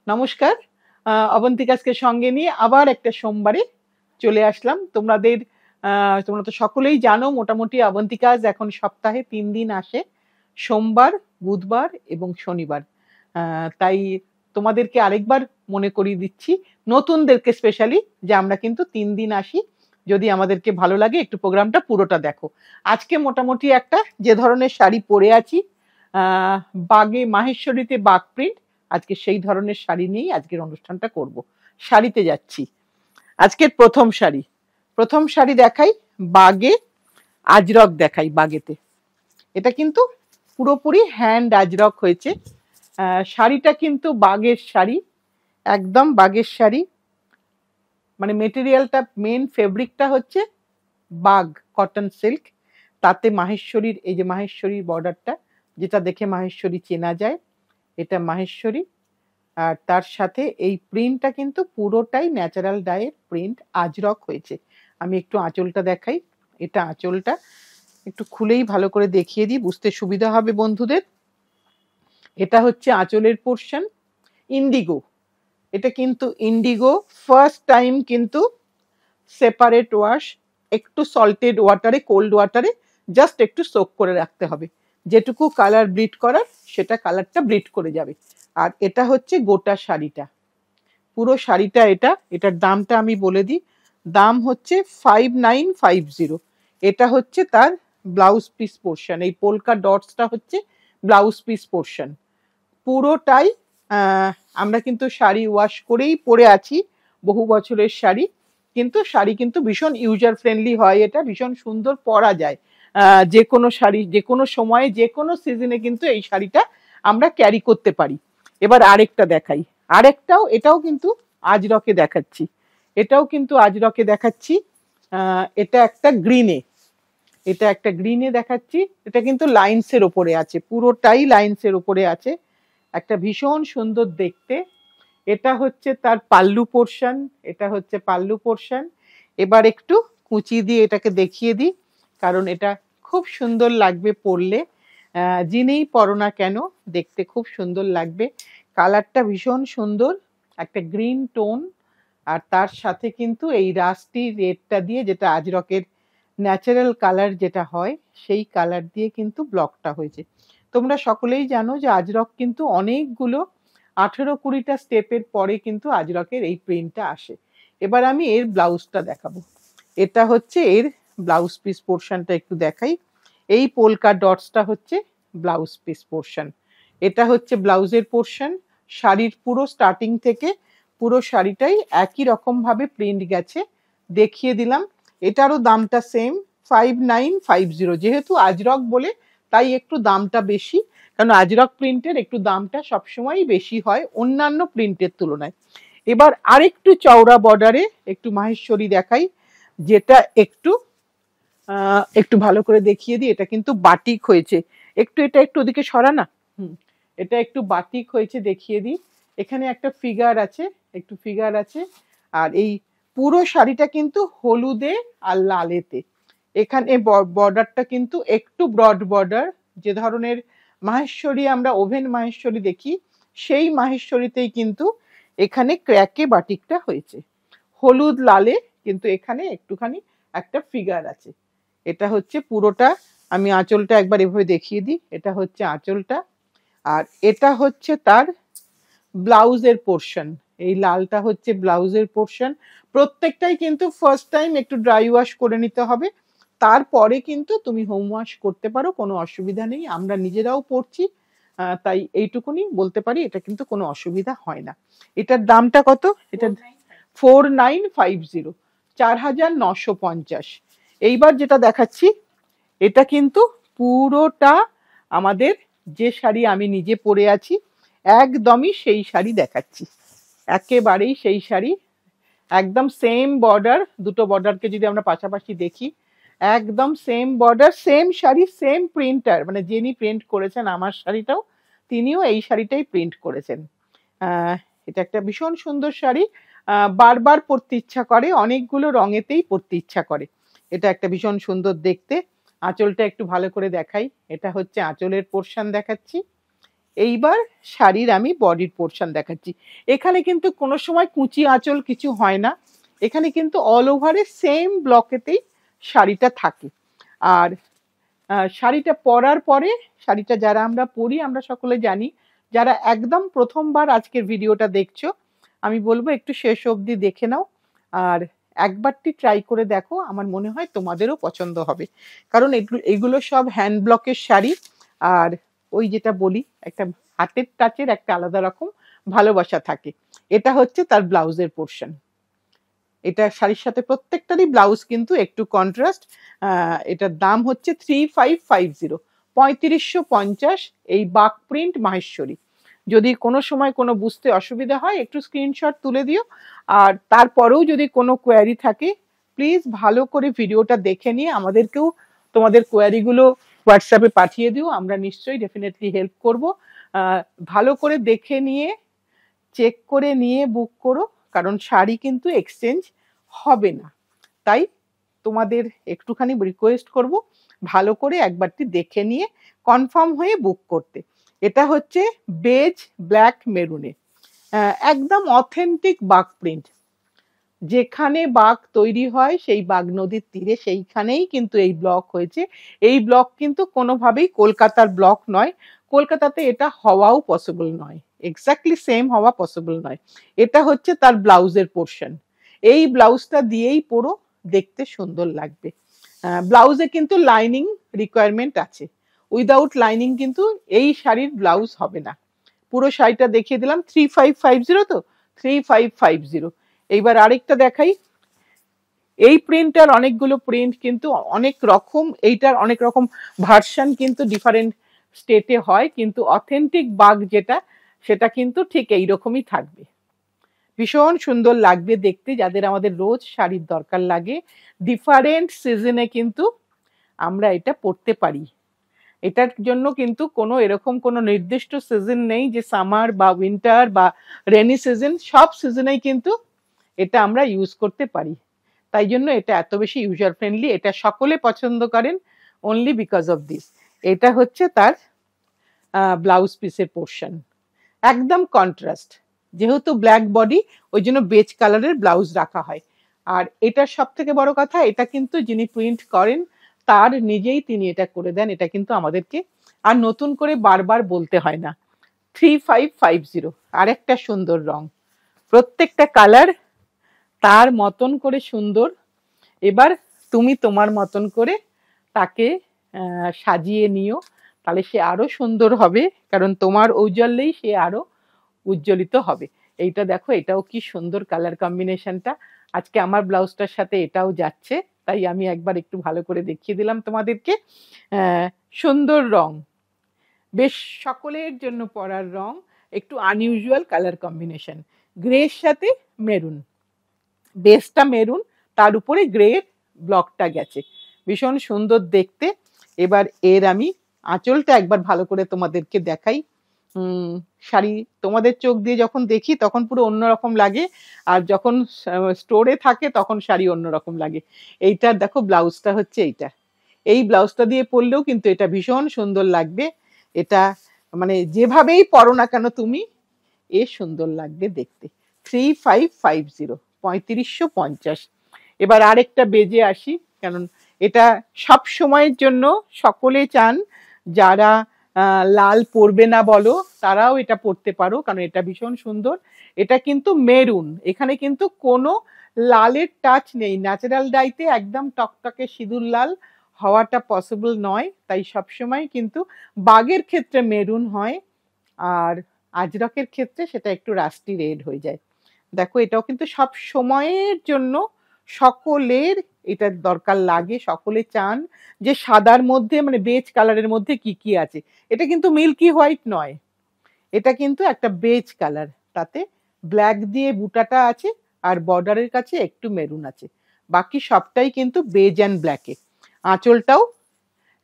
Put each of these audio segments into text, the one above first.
নমস্কার। অবন্তিকাসকে সঙ্গে নিয়ে আবার একটা সোমবারে চলে আসলাম। তোমরা তো সকলেই জানো মোটামুটি অবন্তিকাস এখন সপ্তাহে ৩ দিন আসে। সোমবার, বুধবার এবং শনিবার। তাই তোমাদেরকে আরেকবার মনে করিয়ে দিচ্ছি, নতুনদেরকে স্পেশালি, যে আমরা কিন্তু ৩ দিন আসি। যদি আমাদেরকে ভালো লাগে একটু প্রোগ্রামটা পুরোটা দেখো। আজকে মোটামুটি একটা যে ধরনের শাড়ি পরে আছি, বাগে মাহেশ্বরীতে বাগ প্রিন্ট, আজকে সেই ধরনের শাড়ি নিয়েই আজকের অনুষ্ঠানটা করব। শাড়িতে যাচ্ছি। আজকের প্রথম শাড়ি দেখাই, বাগে আজরক দেখাই। বাগেতে এটা কিন্তু পুরোপুরি হ্যান্ড আজরক হয়েছে। শাড়িটা কিন্তু বাগের শাড়ি, একদম বাগের শাড়ি। মানে মেটেরিয়ালটা, মেন ফেব্রিকটা হচ্ছে বাগ কটন সিল্ক, তাতে মাহেশ্বরীর, এই যে মাহেশ্বরীর বর্ডারটা, যেটা দেখে মাহেশ্বরী চেনা যায়, এটা মাহেশ্বরী। আর তার সাথে এই প্রিন্টটা কিন্তু পুরোটাই ন্যাচারাল ডাইয়ের প্রিন্ট, আজরক হয়েছে। আমি একটু আঁচলটা দেখাই। এটা আঁচলটা একটু খুলেই ভালো করে দেখিয়ে দিই, বুঝতে সুবিধা হবে বন্ধুদের। এটা হচ্ছে আঁচলের পোর্শন, ইন্ডিগো। এটা কিন্তু ইন্ডিগো, ফার্স্ট টাইম কিন্তু সেপারেট ওয়াশ, একটু সল্টেড ওয়াটারে, কোল্ড ওয়াটারে জাস্ট একটু সোক করে রাখতে হবে। যেটুকু কালার ব্লিড করার সেটা কালারটা ব্লিড করে যাবে। আর এটা হচ্ছে গোটা শাড়িটা, পুরো শাড়িটা। এটার দামটা আমি বলে দিই, দাম হচ্ছে 5950। এটা হচ্ছে তার ব্লাউজ পিস পোর্শন, এই পোলকা ডটসটা হচ্ছে ব্লাউজ পিস পোর্শন পুরোটাই। আমরা কিন্তু শাড়ি ওয়াশ করেই পরে আছি, বহু বছরের শাড়ি, কিন্তু শাড়ি কিন্তু ভীষণ ইউজার ফ্রেন্ডলি হয়, এটা ভীষণ সুন্দর পরা যায়। যে কোনো শাড়ি, যে কোনো সময়ে, যে কোনো সিজনে কিন্তু এই শাড়িটা আমরা ক্যারি করতে পারি। এবার আরেকটা দেখাই, এটাও কিন্তু আজরকে দেখাচ্ছি, এটা একটা গ্রিনে দেখাচ্ছি। এটা কিন্তু লাইন্সের ওপরে আছে, পুরোটাই লাইন্সের ওপরে আছে, একটা ভীষণ সুন্দর দেখতে। এটা হচ্ছে তার পাল্লু পোর্শন। এবার একটু কুচি দিয়ে এটাকে দেখিয়ে দিই, কারণ এটা খুব সুন্দর লাগবে পরলে। যিনিই পরো না কেন দেখতে খুব সুন্দর লাগবে। কালারটা ভীষণ সুন্দর, একটা গ্রিন টোন। আর তার সাথে কিন্তু এই রাস্টি রেডটা দিয়ে, যেটা আজরকের ন্যাচারাল কালার যেটা হয়, সেই কালার দিয়ে কিন্তু ব্লকটা হয়েছে। তোমরা সকলেই জানো যে আজরক কিন্তু অনেকগুলো 18-20টা স্টেপের পরে কিন্তু আজরকের এই প্রিন্টটা আসে। এবার আমি এর ব্লাউজটা দেখাবো। এটা হচ্ছে এর ব্লাউজ পিস পোর্শনটা, একটু দেখাই। এই পোলকা ডটসটা হচ্ছে ব্লাউজ পিস পোর্শন, এটা হচ্ছে ব্লাউজের পোর্শন। শাড়ির পুরো স্টার্টিং থেকে পুরো শাড়িটাই একই রকম ভাবে প্রিন্ট গেছে, দেখিয়ে দিলাম। এটারও দামটা সেম, 5950। যেহেতু আজরক বলে তাই একটু দামটা বেশি, কারণ আজরক প্রিন্টের একটু দামটা সবসময়ই বেশি হয় অন্যান্য প্রিন্টের তুলনায়। এবার আরেকটু চওড়া বর্ডারে একটু মাহেশ্বরী দেখাই, যেটা একটু ভালো করে দেখিয়ে দিই। এটা কিন্তু বাটিক হয়েছে, এটা একটু ওদিকে সরা না। এটা একটু বাটিক হয়েছে, দেখিয়ে দিই। এখানে একটা ফিগার আছে, আর এই পুরো শাড়িটা কিন্তু হলুদে আর লালেতে। এখানে বর্ডারটা কিন্তু একটু ব্রড বর্ডার, যে ধরনের মাহেশ্বরী আমরা ওভেন মাহেশ্বরী দেখি, সেই মাহেশ্বরীতেই কিন্তু এখানে ক্র্যাকে বাটিকটা হয়েছে, হলুদ লালে, কিন্তু এখানে একটুখানি একটা ফিগার আছে। এটা হচ্ছে পুরোটা। আমি আঁচলটা একবার এভাবে দেখিয়ে দিই, এটা হচ্ছে আঁচলটা। আর এটা হচ্ছে তার ব্লাউজের পোর্শন, এই লালটা হচ্ছে ব্লাউজের পোর্শন। প্রত্যেকটাই কিন্তু ফার্স্ট টাইম একটু ড্রাই ওয়াশ করে নিতে হবে, তারপরে কিন্তু তুমি হোম ওয়াশ করতে পারো, কোনো অসুবিধা নেই। আমরা নিজেরাও পরছি, তাই এইটুকুনি বলতে পারি, এটা কিন্তু কোনো অসুবিধা হয় না। এটার দামটা কত? এটা 4950, 4950। এইবার যেটা দেখাচ্ছি, এটা কিন্তু পুরোটা আমাদের যে শাড়ি আমি নিজে পরে আছি, একদমই সেই শাড়ি দেখাচ্ছি, একেবারেই সেই শাড়ি, একদম সেম বর্ডার। দুটো বর্ডারকে যদি আমরা পাশাপাশি দেখি, একদম same border, same sari, same printer, মানে যিনি প্রিন্ট করেছেন আমার শাড়িটাও, তিনিও এই শাড়িটাই প্রিন্ট করেছেন। এটা একটা ভীষণ সুন্দর শাড়ি, বারবার পরতে ইচ্ছা করে, অনেকগুলো রঙেতেই পরতে ইচ্ছা করে। এটা একটা ভীষণ সুন্দর দেখতে। আঁচলটা একটু ভালো করে দেখাই, এটা হচ্ছে আঁচলের পোর্শন দেখাচ্ছি। এইবার শাড়ির আমি বডির পোর্শন দেখাচ্ছি। এখানে কিন্তু কোনো সময় কুচি আঁচল কিছু হয় না, এখানে কিন্তু অল ওভারে সেম ব্লকেতেই শাড়িটা থাকে। আর শাড়িটা পরার পরে, শাড়িটা যারা আমরা পরি আমরা সকলে জানি, যারা একদম প্রথমবার আজকের ভিডিওটা দেখছো আমি বলবো একটু শেষ অবধি দেখে নাও, আর একবারটি ট্রাই করে দেখো, আমার মনে হয় তোমাদেরও পছন্দ হবে। কারণ এগুলো সব হ্যান্ড ব্লকের শাড়ি, আর ওই যেটা বলি একটা হাতের টাচের একটা আলাদা রকম ভালোবাসা থাকে। এটা হচ্ছে তার ব্লাউজের পোর্শন। এটা শাড়ির সাথে প্রত্যেকটারই ব্লাউজ কিন্তু একটু কন্ট্রাস্ট। এটার দাম হচ্ছে 3550, 3550, এই বাক প্রিন্ট মাহেশ্বরী। যদি কোনো সময় কোনো বুঝতে অসুবিধা হয় একটু স্ক্রিনশট তুলে দিও, আর তারপরেও যদি কোনো কোয়ারি থাকে প্লিজ ভালো করে ভিডিওটা দেখে নিয়ে আমাদেরকেও তোমাদের কোয়ারিগুলো হোয়াটসঅ্যাপে পাঠিয়ে দিও, আমরা নিশ্চয়ই ডেফিনেটলি হেল্প করব। ভালো করে দেখে নিয়ে চেক করে নিয়ে বুক করো, কারণ শাড়ি কিন্তু এক্সচেঞ্জ হবে না। তাই তোমাদের একটুখানি রিকোয়েস্ট করব ভালো করে একবারটি দেখে নিয়ে কনফার্ম হয়ে বুক করতে। এটা হচ্ছে বেজ ব্ল্যাক মেরুনে, একদম অথেন্টিক বাঘ প্রিন্ট। যেখানে বাঘ তৈরি হয় সেই বাঘ নদীর তীরে, সেইখানেই কিন্তু এই ব্লক হয়েছে। এই ব্লক কিন্তু কোনোভাবেই কলকাতার ব্লক নয়, কলকাতাতে এটা হওয়াও পসিবল নয়, এক্স্যাক্টলি সেম হওয়া পসিবল নয়। এটা হচ্ছে তার ব্লাউজের পোর্শন। এই ব্লাউজটা দিয়েই পুরো দেখতে সুন্দর লাগবে। ব্লাউজে কিন্তু লাইনিং রিকোয়ারমেন্ট আছে, উইদাউট লাইনিং কিন্তু এই শাড়ির ব্লাউজ হবে না। পুরো শাড়িটা দেখিয়ে দিলাম, 3550 তো, 3550। এইবার আরেকটা দেখাই। এই প্রিন্টার অনেকগুলো প্রিন্ট কিন্তু অনেক রকম, এইটার অনেক রকম ভার্সন কিন্তু ডিফারেন্ট স্টেটে হয়, কিন্তু অথেন্টিক বাঘ যেটা সেটা কিন্তু ঠিক এইরকমই থাকবে। ভীষণ সুন্দর লাগবে দেখতে, যাদের আমাদের রোজ শাড়ির দরকার লাগে, ডিফারেন্ট সিজনে কিন্তু আমরা এটা পরতে পারি। এটার জন্য কিন্তু কোনো এরকম কোনো নির্দিষ্ট সিজন নেই যে সামার বা উইন্টার বা রেনি সিজন, সব সিজনেই কিন্তু এটা আমরা ইউজ করতে পারি। তাই জন্য এটা এত বেশি ইউজার ফ্রেন্ডলি, এটা সকলে পছন্দ করেন অনলি বিকজ অফ দিস। এটা হচ্ছে তার ব্লাউজ পিসের পোর্শন, একদম কন্ট্রাস্ট। যেহেতু ব্ল্যাক বডি ওই জন্য বেজ কালারের ব্লাউজ রাখা হয়। আর এটার সব থেকে বড় কথা, এটা কিন্তু যিনি প্রিন্ট করেন তার নিজেই তিনি এটা করে দেন, এটা কিন্তু আমাদেরকে আর নতুন করে বারবার বলতে হয় না। 3550, আর একটা সুন্দর রং, প্রত্যেকটা কালার তার মতন করে সুন্দর। এবার তুমি তোমার মতন করে তাকে সাজিয়ে নিও, তাহলে সে আরো সুন্দর হবে, কারণ তোমার ঔজ্জ্বল্যেই সে আরো উজ্জ্বলিত হবে। এইটা দেখো, এটাও কি সুন্দর কালার কম্বিনেশনটা, আজকে আমার ব্লাউজটার সাথে এটাও যাচ্ছে, তাই আমি একবার একটু ভালো করে দেখিয়ে দিলাম তোমাদেরকে। সুন্দর রং, বেশ সকলের জন্য পরার রং, একটু আনইউজুয়াল কালার কম্বিনেশন, গ্রের সাথে মেরুন, বেসটা মেরুন, তার উপরে গ্রের ব্লকটা গেছে, ভীষণ সুন্দর দেখতে। এবার এর আমি আঁচলটা একবার ভালো করে তোমাদেরকে দেখাই। শাড়ি তোমাদের চোখ দিয়ে যখন দেখি তখন পুরো অন্যরকম লাগে, আর যখন স্টোরে থাকে তখন শাড়ি অন্যরকম লাগে। এইটার দেখো ব্লাউজটা হচ্ছে এইটা, এই ব্লাউজটা দিয়ে পরলেও কিন্তু এটা ভীষণ সুন্দর লাগবে। এটা মানে যেভাবেই পরো না কেন তুমি, এ সুন্দর লাগবে দেখতে। 3550, 3550। এবার আরেকটা বেজে আসি, কারণ এটা সব সময়ের জন্য সকলে চান, যারা লাল পরবে না বলো তারাও এটা পরতে পারো, কারণ এটা ভীষণ সুন্দর। এটা কিন্তু মেরুন, এখানে কিন্তু কোনো লালের টাচ নেই, ন্যাচারাল ডাইতে একদম টকটকে সিঁদুর লাল হওয়াটা পসিবল নয়, তাই সবসময় কিন্তু বাগের ক্ষেত্রে মেরুন হয়, আর আজরকের ক্ষেত্রে সেটা একটু রাস্টি রেড হয়ে যায়। দেখো এটাও কিন্তু সব সময়ের জন্য সকলের এটার দরকার লাগে, সকলে চান যে সাদার মধ্যে মানে বেজ কালারের মধ্যে কি কি আছে। এটা কিন্তু মিল্কি হোয়াইট নয়, এটা কিন্তু একটা বেজ কালার, তাতে ব্ল্যাক দিয়ে বুটাটা আছে, আর বর্ডারের কাছে একটু মেরুন আছে, বাকি সবটাই কিন্তু বেজ অ্যান্ড ব্ল্যাকে। আঁচলটাও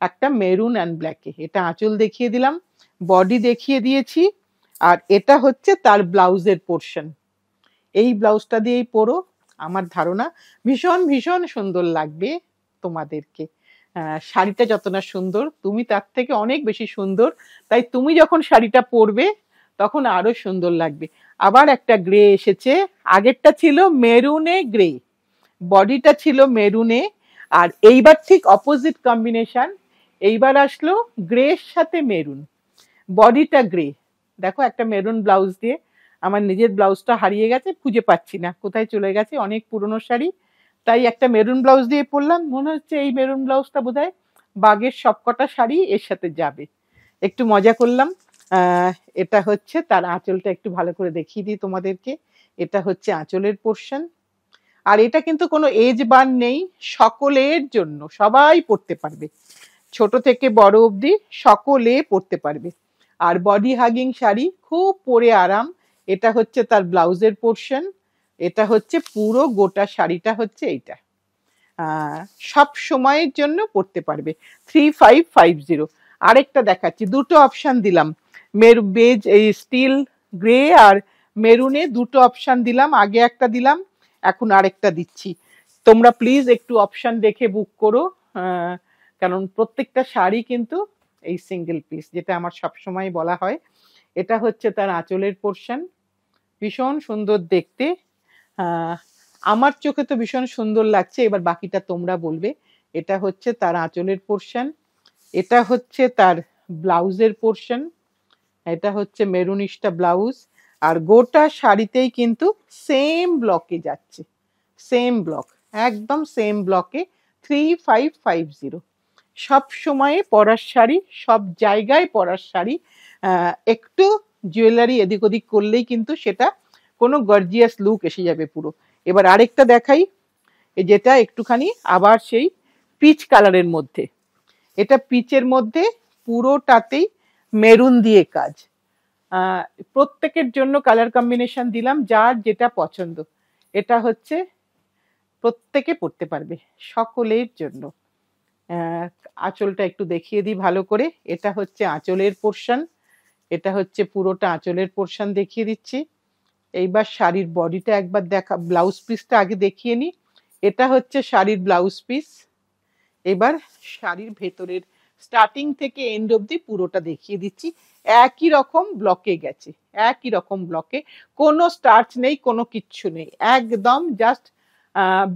একটা মেরুন অ্যান্ড ব্ল্যাকে, এটা আঁচল দেখিয়ে দিলাম, বডি দেখিয়ে দিয়েছি, আর এটা হচ্ছে তার ব্লাউজের পোর্শন। এই ব্লাউজটা দিয়েই পরো, আমার ধারণা ভীষণ ভীষণ সুন্দর লাগবে তোমাদেরকে। শাড়িটা যত না সুন্দর, তুমি তার থেকে অনেক বেশি সুন্দর। তাই তুমি যখন শাড়িটা পরবে তখন আরো সুন্দর লাগবে। আবার একটা গ্রে এসেছে, আগেরটা ছিল মেরুনে গ্রে, বডিটা ছিল মেরুনে, আর এইবার ঠিক অপোজিট কম্বিনেশন। এইবার আসলো গ্রের সাথে মেরুন, বডিটা গ্রে। দেখো একটা মেরুন ব্লাউজ দিয়ে, আমার নিজের ব্লাউজটা হারিয়ে গেছে, খুঁজে পাচ্ছি না কোথায় চলে গেছে, অনেক পুরনো শাড়ি, তাই একটা মেরুন ব্লাউজ দিয়ে পরলাম। মনে হচ্ছে এই মেরুন ব্লাউজটা বোধহয় বাগের সবকটা শাড়ি এর সাথে যাবে। একটু মজা করলাম। আহ এটা হচ্ছে তার আঁচলটা, একটু ভালো করে দেখিয়ে দিই তোমাদেরকে। এটা হচ্ছে আঁচলের পোর্শন। আর এটা কিন্তু কোনো এজ বার নেই, সকলের জন্য, সবাই পরতে পারবে, ছোট থেকে বড় অবধি সকলে পরতে পারবে। আর বডি হাগিং শাড়ি, খুব পরে আরাম। এটা হচ্ছে তার ব্লাউজের পোর্শন, এটা হচ্ছে পুরো গোটা শাড়িটা হচ্ছে এইটা। সব সময়ের জন্য পরতে পারবে। 3550। আরেকটা দেখাচ্ছি, দুটো অপশন দিলাম, বেজ এই স্টিল গ্রে আর মেরুনে দুটো অপশন দিলাম, আগে একটা দিলাম, এখন আরেকটা দিচ্ছি। তোমরা প্লিজ একটু অপশন দেখে বুক করো, কারণ প্রত্যেকটা শাড়ি কিন্তু এই সিঙ্গেল পিস, যেটা আমার সবসময় বলা হয়। এটা হচ্ছে তার আঁচলের পোর্শন, ভীষণ সুন্দর দেখতে। আমার চোখে তো ভীষণ সুন্দর লাগছে, এবার বাকিটা তোমরা বলবে। এটা হচ্ছে তার আঁচলের পোর্শন, এটা হচ্ছে তার ব্লাউজের পোর্শন, এটা হচ্ছে মেরুনিশটা ব্লাউজ। আর গোটা শাড়িতেই কিন্তু সেম ব্লকে যাচ্ছে, সেম ব্লক, একদম সেম ব্লকে। 3550। সব সময়ে পরার শাড়ি, সব জায়গায় পরার শাড়ি। একটু জুয়েলারি এদিক ওদিক করলেই কিন্তু সেটা কোনো গর্জিয়াস লুক এসে যাবে পুরো। এবার আরেকটা দেখাই, যেটা একটুখানি আবার সেই পিচ কালারের মধ্যে। এটা পিচের মধ্যে, পুরোটাতেই মেরুন দিয়ে কাজ। প্রত্যেকের জন্য কালার কম্বিনেশন দিলাম, যার যেটা পছন্দ। এটা হচ্ছে প্রত্যেকে পরতে পারবে, সকলের জন্য। আঁচলটা একটু দেখিয়ে দিই ভালো করে। এটা হচ্ছে আঁচলের পোর্শন, এটা হচ্ছে পুরোটা আঁচলের পোর্শন দেখিয়ে দিচ্ছি। এইবার শাড়ির বডিটা একবার দেখা, ব্লাউজ পিসটা আগে দেখিয়ে নিই। এটা হচ্ছে শাড়ির ব্লাউজ পিস। এবার শাড়ির ভেতরের স্টার্টিং থেকে এন্ড অবধি পুরোটা দেখিয়ে দিচ্ছি। একই রকম ব্লকে গেছে, একই রকম ব্লকে, কোনো স্টার্চ নেই, কোনো কিচ্ছু নেই, একদম জাস্ট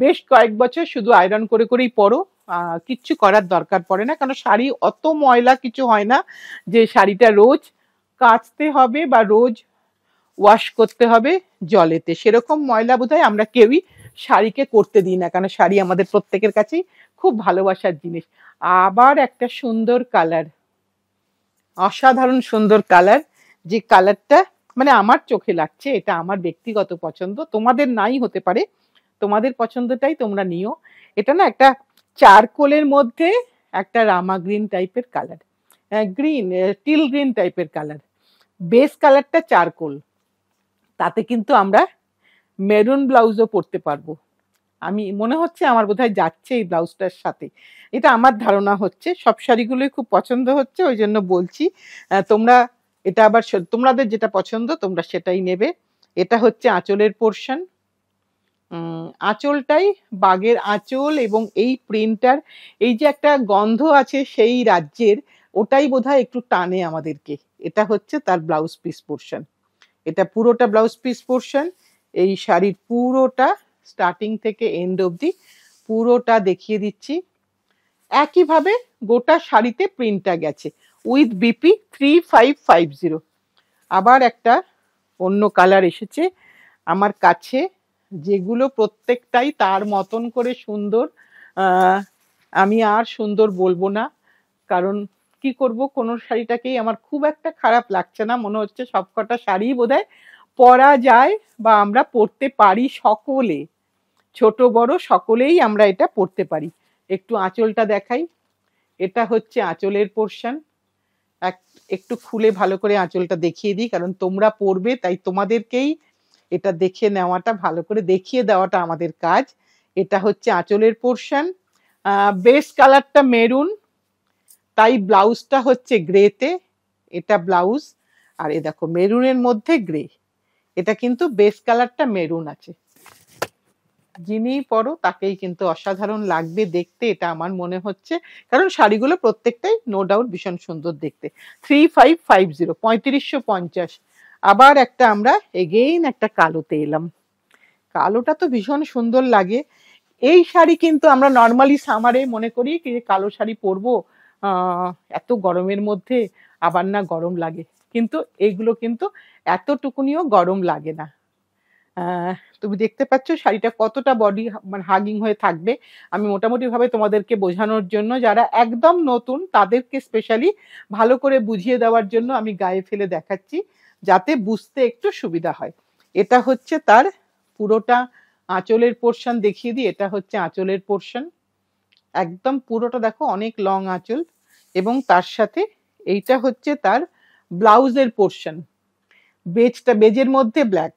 বেশ কয়েক বছর শুধু আয়রন করে করেই পরো, কিচ্ছু করার দরকার পড়ে না, কারণ শাড়ি অত ময়লা কিছু হয় না যে শাড়িটা রোজ কাচতে হবে বা রোজ ওয়াশ করতে হবে জলেতে। সেরকম ময়লা বোধহয় আমরা কেউই শাড়িকে করতে দিই না, কারণ শাড়ি আমাদের প্রত্যেকের কাছেই খুব ভালোবাসার জিনিস। আবার একটা সুন্দর কালার, অসাধারণ সুন্দর কালার, যে কালারটা মানে আমার চোখে লাগছে, এটা আমার ব্যক্তিগত পছন্দ, তোমাদের নাই হতে পারে, তোমাদের পছন্দটাই তোমরা নিও। এটা না একটা চারকোলের মধ্যে একটা রামা গ্রিন টাইপের কালার, গ্রিন টিল গ্রিন টাইপের কালার, বেস কালারটা চারকোল, তাতে কিন্তু আমরা মেরুন ব্লাউজও পরতে পারবো। আমি মনে হচ্ছে আমার বোধহয় যাচ্ছে এই ব্লাউজটার সাথে, এটা আমার ধারণা হচ্ছে। সব শাড়িগুলোই খুব পছন্দ হচ্ছে, ওই জন্য বলছি। তোমরা এটা আবার তোমাদের যেটা পছন্দ তোমরা সেটাই নেবে। এটা হচ্ছে আঁচলের পোর্শন, আঁচলটাই বাগের আঁচল, এবং এই প্রিন্টার, এই যে একটা গন্ধ আছে সেই রাজ্যের, ওটাই বোধহয় একটু টানে আমাদেরকে। এটা হচ্ছে তার ব্লাউজ পিস পোর্শন, এটা পুরোটা ব্লাউজ পিস পোর্শন। এই শাড়ির পুরোটা স্টার্টিং থেকে এন্ড অবধি পুরোটা দেখিয়ে দিচ্ছি। একইভাবে গোটা শাড়িতে প্রিন্টটা গেছে উইথ বিপি 3550। আবার একটা অন্য কালার এসেছে আমার কাছে, যেগুলো প্রত্যেকটাই তার মতন করে সুন্দর। আমি আর সুন্দর বলবো না, কারণ কি করব, কোনো শাড়িটাকেই আমার খুব একটা খারাপ লাগছে না, মনে হচ্ছে সবকটা শাড়ি বোধহয় পরা যায় বা আমরা পরতে পারি সকলে, ছোট বড় সকলেই আমরা এটা পরতে পারি। একটু আঁচলটা দেখাই, এটা হচ্ছে আঁচলের পোর্শন। একটু খুলে ভালো করে আঁচলটা দেখিয়ে দিই, কারণ তোমরা পরবে তাই তোমাদেরকেই এটা দেখে নেওয়াটা, ভালো করে দেখিয়ে দেওয়াটা আমাদের কাজ। এটা হচ্ছে আঁচলের পোর্শন, বেস কালারটা মেরুন, তাই ব্লাউজটা হচ্ছে গ্রেতে, এটা ব্লাউজ। আর এ দেখো মেরুনের মধ্যে গ্রে, এটা কিন্তু বেস কালারটা মেরুন আছে। যিনি পরো তাকেই কিন্তু অসাধারণ লাগবে দেখতে, এটা আমার মনে হচ্ছে, কারণ শাড়িগুলো প্রত্যেকটাই নো ডাউট ভীষণ সুন্দর দেখতে। 3550, 3550। আবার একটা আমরা এগেইন একটা কালোতে এলাম। কালোটা তো ভীষণ সুন্দর লাগে। এই শাড়ি কিন্তু আমরা নর্মালি সামারে মনে করি কি যে কালো শাড়ি পরবো এত গরমের মধ্যে, আবার না গরম লাগে, কিন্তু এইগুলো কিন্তু এতটুকুনিও গরম লাগে না। তুমি দেখতে পাচ্ছ শাড়িটা কতটা বডি মানে হাগিং হয়ে থাকবে। আমি মোটামুটি ভাবে তোমাদেরকে বোঝানোর জন্য, যারা একদম নতুন তাদেরকে স্পেশালি ভালো করে বুঝিয়ে দেওয়ার জন্য আমি গায়ে ফেলে দেখাচ্ছি, যাতে বুঝতে একটু সুবিধা হয়। এটা হচ্ছে তার পুরোটা আঁচলের পোর্শন, দেখিয়ে দিই। এটা হচ্ছে আঁচলের পোর্শন, একদম পুরোটা দেখো, অনেক লং আঁচল, এবং তার সাথে এইটা হচ্ছে তার ব্লাউজের পোর্শন। বেজের মধ্যে ব্ল্যাক,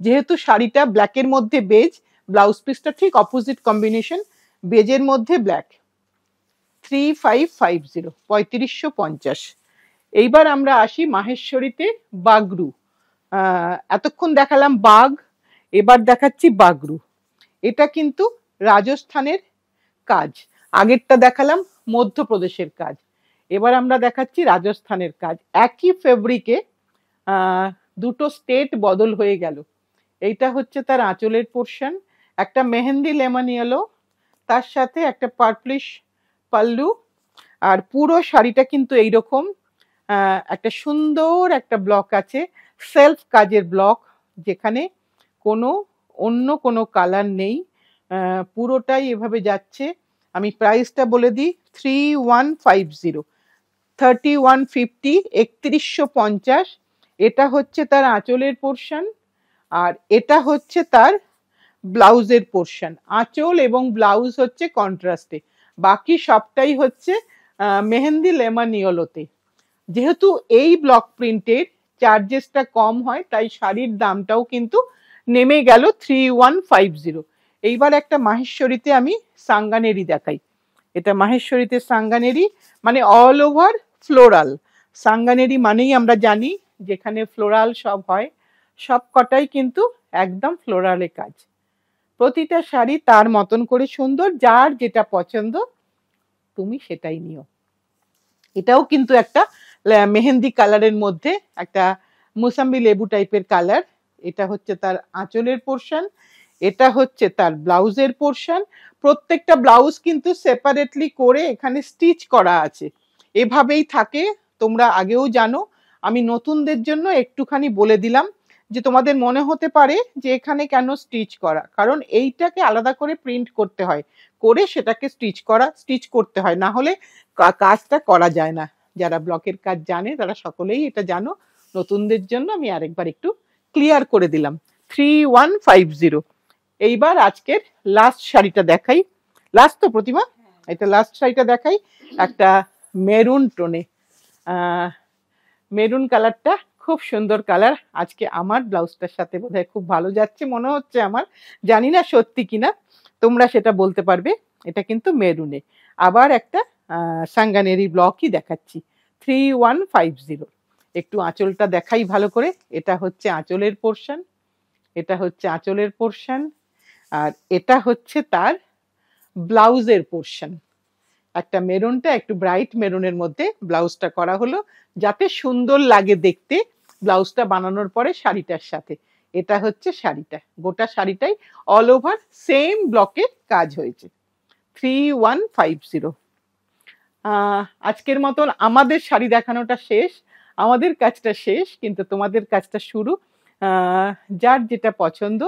যেহেতু শাড়িটা ব্ল্যাকের মধ্যে বেজ, ব্লাউজ পিসটা ঠিক অপোজিট কম্বিনেশন, বেজের মধ্যে ব্ল্যাক। 3550, 3550। এইবার আমরা আসি মাহেশ্বরীতে বাগরু। এতক্ষণ দেখালাম বাগ, এবার দেখাচ্ছি বাগরু। এটা কিন্তু রাজস্থানের কাজ, আগেরটা দেখালাম মধ্যপ্রদেশের কাজ, এবার আমরা দেখাচ্ছি রাজস্থানের কাজ। একই ফেব্রিকে দুটো স্টেট বদল হয়ে গেল। এইটা হচ্ছে তার আঁচলের পোর্শন, একটা মেহেন্দি লেমন ইয়েলো, তার সাথে একটা পার্পলিশ পাল্লু। আর পুরো শাড়িটা কিন্তু এইরকম একটা সুন্দর একটা ব্লক আছে, সেলফ কাজের ব্লক, যেখানে কোনো অন্য কোনো কালার নেই, পুরোটাই এভাবে যাচ্ছে। আমি প্রাইসটা বলে দিই, 3150, 3150, 3150। এটা হচ্ছে তার আঁচলের পোর্শন, আর এটা হচ্ছে তার ব্লাউজের পোর্শন। আঁচল এবং ব্লাউজ হচ্ছে কন্ট্রাস্টে, বাকি সবটাই হচ্ছে মেহেন্দি লেমন ইয়েলোতে। যেহেতু এই ব্লক প্রিন্টের চার্জেসটা কম হয়, তাই শাড়ির দামটাও কিন্তু নেমে গেল 3150। এইবার একটা মাহেশ্বরীতে আমি সাঙ্গানেরি দেখাই। এটা মাহেশ্বরীতে সাঙ্গানেরি, মানে অল ওভার ফ্লোরাল। সাঙ্গানেরি মানেই আমরা জানি যেখানে ফ্লোরাল সব হয়, সব কটাই কিন্তু একদম ফ্লোরালে কাজ। প্রতিটা শাড়ি তার মতন করে সুন্দর, যার যেটা পছন্দ তুমি সেটাই নিও। এটাও কিন্তু একটা মেহেন্দি কালারের মধ্যে একটা মুসাম্বি লেবু টাইপের কালার। এটা হচ্ছে তার আঁচলের পোর্শন, এটা হচ্ছে তার ব্লাউজের পোর্শন। প্রত্যেকটা ব্লাউজ কিন্তু সেপারেটলি করে এখানে স্টিচ করা আছে, এভাবেই থাকে, তোমরা আগেও জানো। আমি নতুনদের জন্য একটুখানি বলে দিলাম, যে তোমাদের মনে হতে পারে যে এখানে কেন স্টিচ করা, কারণ এইটাকে আলাদা করে প্রিন্ট করতে হয়, করে সেটাকে স্টিচ করতে হয়, না হলে কাজটা করা যায় না। যারা ব্লকের কাজ জানে তারা সকলেই এটা জানো, নতুনদের জন্য আমি আরেকবার একটু ক্লিয়ার করে দিলাম। 3150। এইবার আজকের লাস্ট শাড়িটা দেখাই। লাস্ট তো প্রতিমা, এটা লাস্ট শাড়িটা দেখাই, একটা মেরুন টোনে। মেরুন কালারটা খুব সুন্দর কালার, আজকে আমার ব্লাউজটার সাথে বোধহয় খুব ভালো যাচ্ছে মনে হচ্ছে আমার, জানি না সত্যি কিনা, তোমরা সেটা বলতে পারবে। এটা কিন্তু মেরুনে। আবার একটা সাঙ্গানেরি ব্লকই দেখাচ্ছি, 3150। একটু আঁচলটা দেখাই ভালো করে। এটা হচ্ছে আঁচলের পোর্শন, এটা হচ্ছে আঁচলের পোর্শন, আর এটা হচ্ছে তার ব্লাউজের পোর্শন। একটা মেরুনটা একটু ব্রাইট মেরুনের মধ্যে ব্লাউজটা করা হলো, যাতে সুন্দর লাগে দেখতে ব্লাউজটা বানানোর পরে শাড়িটার সাথে। এটা হচ্ছে শাড়িটা, গোটা শাড়িটাই অল ওভার সেম ব্লকে কাজ হয়েছে। 3150। আজকের মতন আমাদের শাড়ি দেখানোটা শেষ, আমাদের কাজটা শেষ, কিন্তু তোমাদের কাজটা শুরু। যার যেটা পছন্দ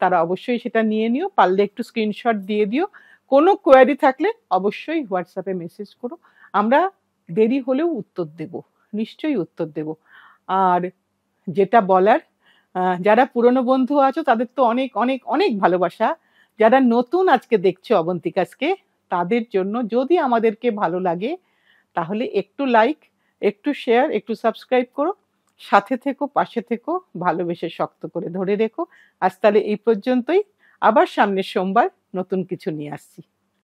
তারা অবশ্যই সেটা নিয়ে নিও, পারলে একটু স্ক্রিনশট দিয়ে দিও। কোনো কোয়ারি থাকলে অবশ্যই হোয়াটসঅ্যাপে মেসেজ করো, আমরা দেরি হলেও উত্তর দেব, নিশ্চয়ই উত্তর দেব। আর যেটা বলার, যারা পুরনো বন্ধু আছো তাদের তো অনেক অনেক অনেক ভালোবাসা, যারা নতুন আজকে দেখছো অবন্তিকাসকে, তাদের জন্য যদি আমাদেরকে ভালো লাগে তাহলে একটু লাইক, একটু শেয়ার, একটু সাবস্ক্রাইব করো, সাথে থেকো, পাশে থেকো, ভালোবেসে শক্ত করে ধরে রেখো। আজ তাহলে এই পর্যন্তই, আবার সামনের সোমবার নতুন কিছু নিয়ে আসছি।